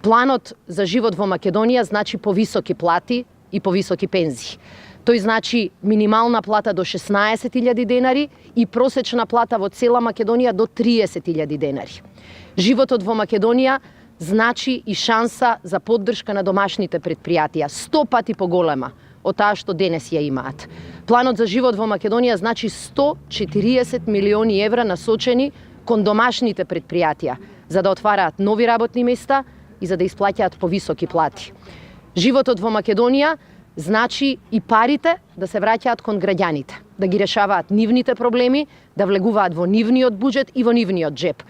Планот за живот во Македонија значи повисоки плати и повисоки пензии. Тој значи минимална плата до 16.000 денари и просечна плата во цела Македонија до 30.000 денари. Животот во Македонија значи и шанса за поддршка на домашните предпријатија, 100 пати поголема од таа што денес ја имаат. Планот за живот во Македонија значи 140 милиони евра насочени кон домашните предпријатија, за да отвараат нови работни места и за да исплаќаат повисоки плати. Животот во Македонија значи и парите да се враќаат кон граѓаните, да ги решаваат нивните проблеми, да влегуваат во нивниот буџет и во нивниот джеп.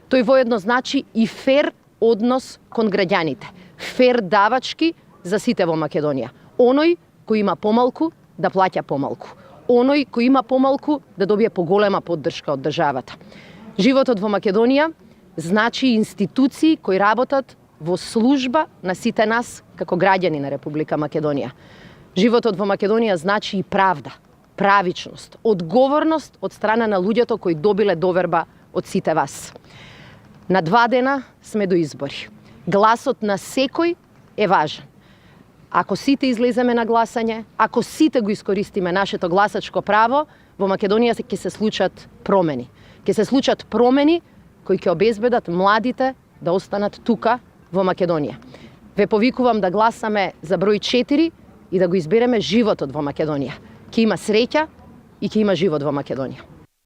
Тој воедно значи и фер однос кон граѓаните, фер давачки за сите во Македонија. Оној кој има помалку да плаќа помалку, оној кој има помалку да добие поголема поддршка од државата. Животот во Македонија значи институции кои работат во служба на сите нас како граѓани на Република Македонија. Животот во Македонија значи и правда, правичност, одговорност од страна на луѓето кои добиле доверба од сите вас. На 2 дена сме до избори. Гласот на секој е важен. Ако сите излеземе на гласање, ако сите го искористиме нашето гласачко право, во Македонија ќе се случат промени. Ќе се случат промени кои ќе обезбедат младите да останат тука во Македонија. Ве повикувам да гласаме за број 4 и да го избереме животот во Македонија. Ќе има среќа и ќе има живот во Македонија.